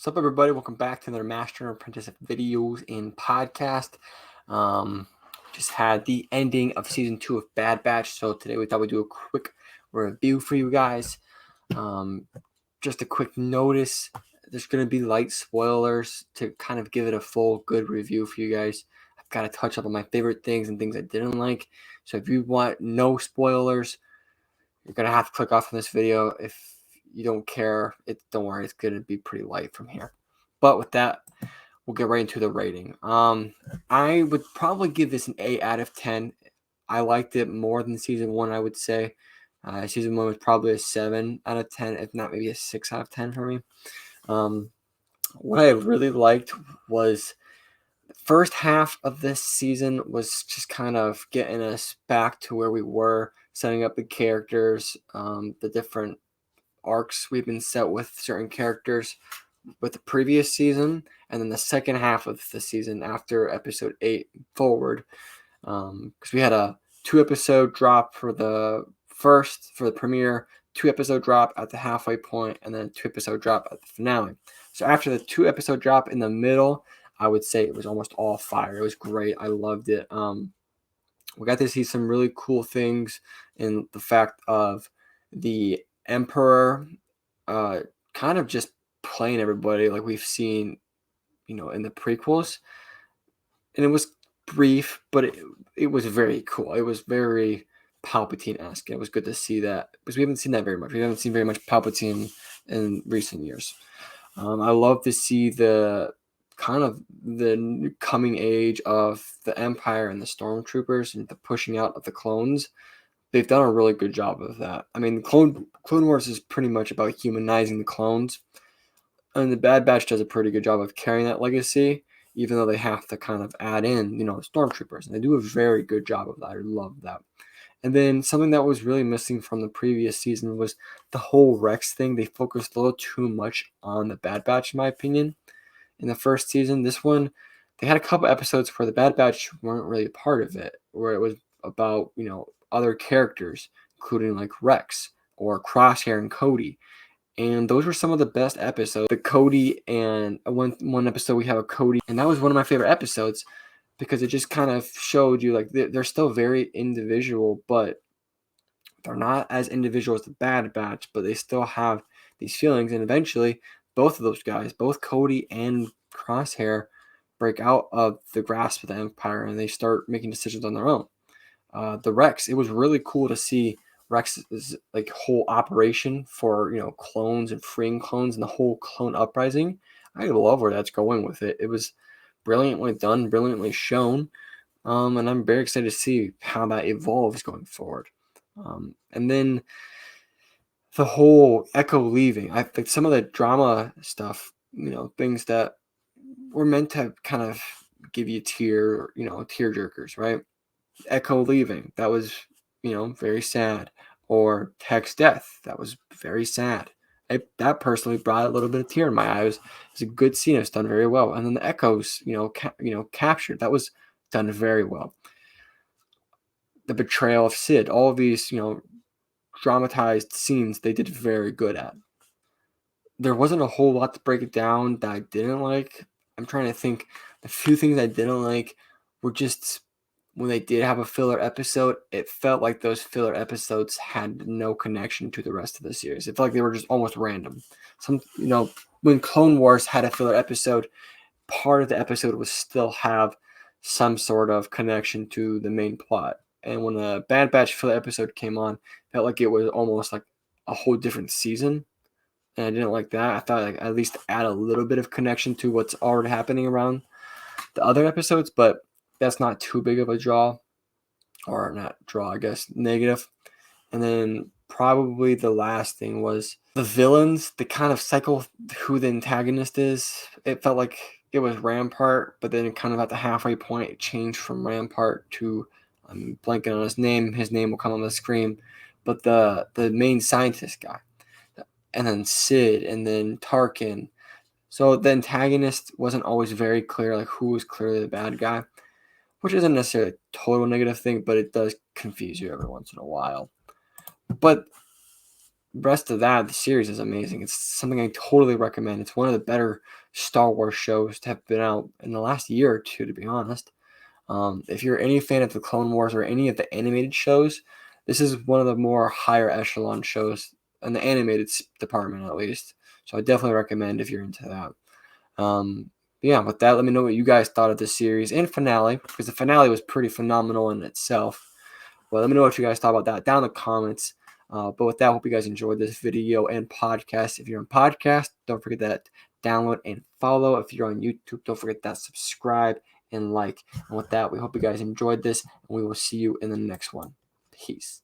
What's up, everybody? Welcome back to another Master and Apprentice videos and podcast. Um, just had the ending of season 2 of Bad Batch, so today we thought we'd do a quick review for you guys. Just a quick notice: there's going to be light spoilers to kind of give it a full, good review for you guys. I've got to touch up on my favorite things and things I didn't like. So if you want no spoilers, you're going to have to click off from this video. If you don't care, don't worry, it's going to be pretty light from here. But with that, we'll get right into the rating. I would probably give this an 8 out of 10. I liked it more than season 1, I would say. Season 1 was probably a 7 out of 10, if not maybe a 6 out of 10 for me. What I really liked was the first half of this season was just kind of getting us back to where we were, setting up the characters, the different arcs we've been set with certain characters with the previous season, and then the second half of the season after episode 8 forward, because we had a 2-episode drop for the premiere, 2-episode drop at the halfway point, and then a 2-episode drop at the finale. So after the 2-episode drop in the middle, I would say it was almost all fire. It was great. I loved it. We got to see some really cool things in the fact of the Emperor kind of just playing everybody like we've seen, in the prequels. And it was brief, but it was very cool. It was very Palpatine-esque. It was good to see that because we haven't seen that very much. We haven't seen very much Palpatine in recent years. I love to see the kind of the coming age of the Empire and the Stormtroopers and the pushing out of the clones. They've done a really good job of that. I mean, Clone Wars is pretty much about humanizing the clones, and the Bad Batch does a pretty good job of carrying that legacy, even though they have to kind of add in, Stormtroopers, and they do a very good job of that. I love that. And then something that was really missing from the previous season was the whole Rex thing. They focused a little too much on the Bad Batch, in my opinion, in the first season. This one, they had a couple episodes where the Bad Batch weren't really a part of it, where it was about, other characters, including like Rex or Crosshair and Cody. And those were some of the best episodes. The Cody and one episode we have a Cody, and that was one of my favorite episodes because it just kind of showed you like they're still very individual, but they're not as individual as the Bad Batch, but they still have these feelings. And eventually, both of those guys, both Cody and Crosshair, break out of the grasp of the Empire and they start making decisions on their own. The Rex, it was really cool to see Rex's like whole operation for clones and freeing clones and the whole clone uprising. I love where that's going with it. It was brilliantly done, brilliantly shown, and I'm very excited to see how that evolves going forward. And then the whole Echo leaving, I think some of the drama stuff, things that were meant to kind of give you tear jerkers, right? Echo leaving, that was, very sad. Or Tech's death, that was very sad. That personally brought a little bit of tear in my eyes. It's a good scene. It's done very well. And then the Echoes, captured. That was done very well. The betrayal of Sid, all of these, dramatized scenes, they did very good at. There wasn't a whole lot to break it down that I didn't like. I'm trying to think. The few things I didn't like were just when they did have a filler episode, it felt like those filler episodes had no connection to the rest of the series. It felt like they were just almost random. When Clone Wars had a filler episode, part of the episode would still have some sort of connection to the main plot. And when the Bad Batch filler episode came on, it felt like it was almost like a whole different season. And I didn't like that. I thought like at least add a little bit of connection to what's already happening around the other episodes, but that's not too big of a draw, or not draw, I guess, negative. And then probably the last thing was the villains, the kind of cycle who the antagonist is. It felt like it was Rampart, but then kind of at the halfway point, it changed from Rampart to, I'm blanking on his name. His name will come on the screen, but the main scientist guy, and then Sid, and then Tarkin. So the antagonist wasn't always very clear, like who was clearly the bad guy, which isn't necessarily a total negative thing, but it does confuse you every once in a while. But rest of that, the series is amazing. It's something I totally recommend. It's one of the better Star Wars shows to have been out in the last year or two, to be honest. If you're any fan of the Clone Wars or any of the animated shows, this is one of the more higher echelon shows in the animated department, at least. So I definitely recommend if you're into that. Yeah, with that, let me know what you guys thought of this series and finale, because the finale was pretty phenomenal in itself. Well, let me know what you guys thought about that down in the comments. But with that, I hope you guys enjoyed this video and podcast. If you're on podcast, don't forget that download and follow. If you're on YouTube, don't forget that subscribe and like. And with that, we hope you guys enjoyed this, and we will see you in the next one. Peace.